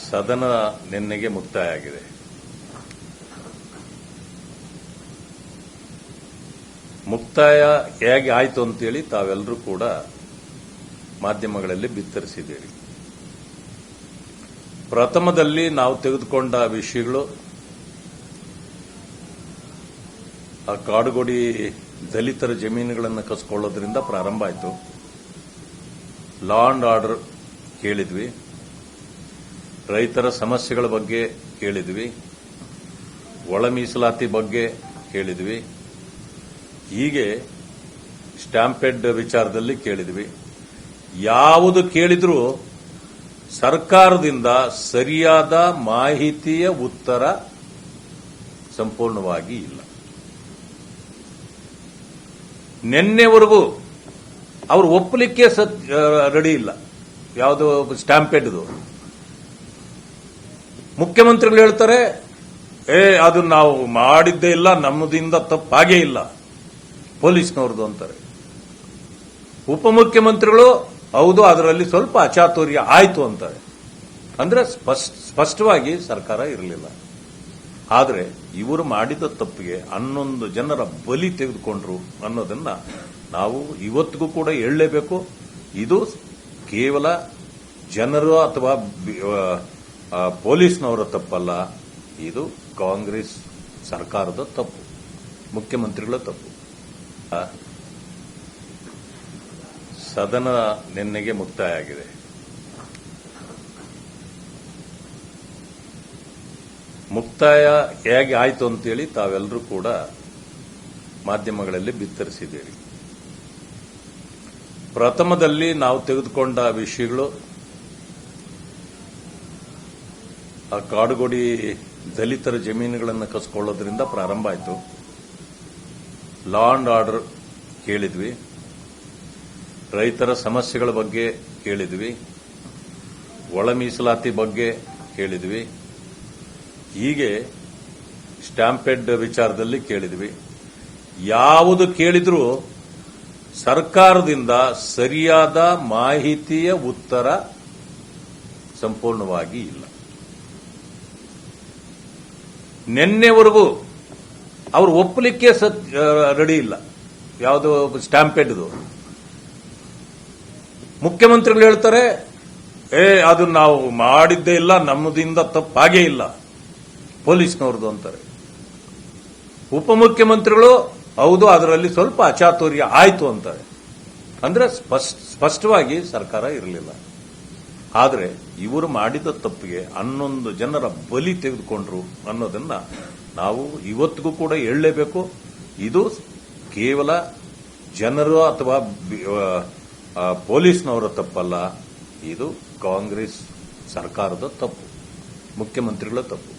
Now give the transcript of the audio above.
ಸದನ ನಿನ್ನೆಗೆ ಮುಕ್ತಾಯ ಆಗಿದೆ. ಮುಕ್ತಾಯ ಹೇಗೆ ಆಯಿತು ಅಂತೇಳಿ ತಾವೆಲ್ಲರೂ ಕೂಡ ಮಾಧ್ಯಮಗಳಲ್ಲಿ ಬಿತ್ತರಿಸಿದ್ದೀರಿ. ಪ್ರಥಮದಲ್ಲಿ ನಾವು ತೆಗೆದುಕೊಂಡ ವಿಷಯಗಳು ಆ ಕಾಡುಗೋಡಿ ದಲಿತರ ಜಮೀನುಗಳನ್ನು ಕಸ್ಕೊಳ್ಳೋದ್ರಿಂದ ಪ್ರಾರಂಭ ಆಯಿತು. ಲಾ ಅಂಡ್ ಆರ್ಡರ್ ಕೇಳಿದ್ವಿ, ರೈತರ ಸಮಸ್ಯೆಗಳ ಬಗ್ಗೆ ಕೇಳಿದ್ವಿ, ಒಳ ಮೀಸಲಾತಿ ಬಗ್ಗೆ ಕೇಳಿದ್ವಿ, ಹೀಗೆ ಸ್ಟ್ಯಾಂಪೆಡ್ ವಿಚಾರದಲ್ಲಿ ಕೇಳಿದ್ವಿ. ಯಾವುದು ಕೇಳಿದ್ರೂ ಸರ್ಕಾರದಿಂದ ಸರಿಯಾದ ಮಾಹಿತಿಯ ಉತ್ತರ ಸಂಪೂರ್ಣವಾಗಿ ಇಲ್ಲ. ನಿನ್ನೆವರೆಗೂ ಅವರು ಒಪ್ಪಲಿಕ್ಕೆ ರೆಡಿ ಇಲ್ಲ. ಯಾವುದು ಸ್ಟ್ಯಾಂಪೆಡ್ದು ಮುಖ್ಯಮಂತ್ರಿಗಳು ಹೇಳ್ತಾರೆ, ಅದು ನಾವು ಮಾಡಿದ್ದೇ ಇಲ್ಲ, ನಮ್ಮದಿಂದ ತಪ್ಪಾಗೇ ಇಲ್ಲ, ಪೊಲೀಸ್ನವ್ರದ್ದು ಅಂತಾರೆ. ಉಪಮುಖ್ಯಮಂತ್ರಿಗಳು ಹೌದು ಅದರಲ್ಲಿ ಸ್ವಲ್ಪ ಅಚಾತುರ್ಯ ಆಯ್ತು ಅಂತಾರೆ. ಅಂದ್ರೆ ಸ್ಪಷ್ಟವಾಗಿ ಸರ್ಕಾರ ಇರಲಿಲ್ಲ. ಆದರೆ ಇವರು ಮಾಡಿದ ತಪ್ಪಿಗೆ 11 ಜನರ ಬಲಿ ತೆಗೆದುಕೊಂಡ್ರು ಅನ್ನೋದನ್ನ ನಾವು ಇವತ್ತಿಗೂ ಕೂಡ ಹೇಳಲೇಬೇಕು. ಇದು ಕೇವಲ ಜನರು ಅಥವಾ ಪೊಲೀಸ್ನವರ ತಪ್ಪಲ್ಲ, ಇದು ಕಾಂಗ್ರೆಸ್ ಸರ್ಕಾರದ ತಪ್ಪು, ಮುಖ್ಯಮಂತ್ರಿಗಳ ತಪ್ಪು. ಸದನ ನಿನ್ನೆಗೆ ಮುಕ್ತಾಯ ಆಗಿದೆ. ಮುಕ್ತಾಯ ಹೇಗೆ ಆಯಿತು ಅಂತೇಳಿ ತಾವೆಲ್ಲರೂ ಕೂಡ ಮಾಧ್ಯಮಗಳಲ್ಲಿ ಬಿತ್ತರಿಸಿದ್ದೀರಿ. ಪ್ರಥಮದಲ್ಲಿ ನಾವು ತೆಗೆದುಕೊಂಡ ವಿಷಯಗಳು ಆ ಕಾಡುಗೋಡಿ ದಲಿತರ ಜಮೀನುಗಳನ್ನು ಕಸ್ಕೊಳ್ಳೋದ್ರಿಂದ ಪ್ರಾರಂಭ ಆಯಿತು. ಲಾ ಅಂಡ್ ಆರ್ಡರ್ ಕೇಳಿದ್ವಿ, ರೈತರ ಸಮಸ್ಯೆಗಳ ಬಗ್ಗೆ ಕೇಳಿದ್ವಿ, ಒಳ ಮೀಸಲಾತಿ ಬಗ್ಗೆ ಕೇಳಿದ್ವಿ, ಹೀಗೆ ಸ್ಟ್ಯಾಂಪೆಡ್ ವಿಚಾರದಲ್ಲಿ ಕೇಳಿದ್ವಿ. ಯಾವುದು ಕೇಳಿದ್ರೂ ಸರ್ಕಾರದಿಂದ ಸರಿಯಾದ ಮಾಹಿತಿಯ ಉತ್ತರ ಸಂಪೂರ್ಣವಾಗಿ ಇಲ್ಲ. ನಿನ್ನೆವರೆಗೂ ಅವರು ಒಪ್ಪಲಿಕ್ಕೆ ರೆಡಿ ಇಲ್ಲ. ಯಾವುದು ಸ್ಟ್ಯಾಂಪೆಡ್ದು ಮುಖ್ಯಮಂತ್ರಿಗಳು ಹೇಳ್ತಾರೆ, ಅದು ನಾವು ಮಾಡಿದ್ದೇ ಇಲ್ಲ, ನಮ್ಮದಿಂದ ತಪ್ಪಾಗೇ ಇಲ್ಲ, ಪೊಲೀಸ್ನವ್ರದ್ದು ಅಂತಾರೆ. ಉಪಮುಖ್ಯಮಂತ್ರಿಗಳು ಹೌದು ಅದರಲ್ಲಿ ಸ್ವಲ್ಪ ಅಚಾತುರ್ಯ ಆಯ್ತು ಅಂತಾರೆ. ಅಂದ್ರೆ ಸ್ಪಷ್ಟವಾಗಿ ಸರ್ಕಾರ ಇರಲಿಲ್ಲ. ಆದರೆ ಇವರು ಮಾಡಿದ ತಪ್ಪಿಗೆ 11 ಜನರ ಬಲಿ ತೆಗೆದುಕೊಂಡ್ರು ಅನ್ನೋದನ್ನ ನಾವು ಇವತ್ತಿಗೂ ಕೂಡ ಹೇಳಲೇಬೇಕು. ಇದು ಕೇವಲ ಜನರು ಅಥವಾ ಪೊಲೀಸ್ನವರ ತಪ್ಪಲ್ಲ, ಇದು ಕಾಂಗ್ರೆಸ್ ಸರ್ಕಾರದ ತಪ್ಪು, ಮುಖ್ಯಮಂತ್ರಿಗಳ ತಪ್ಪು.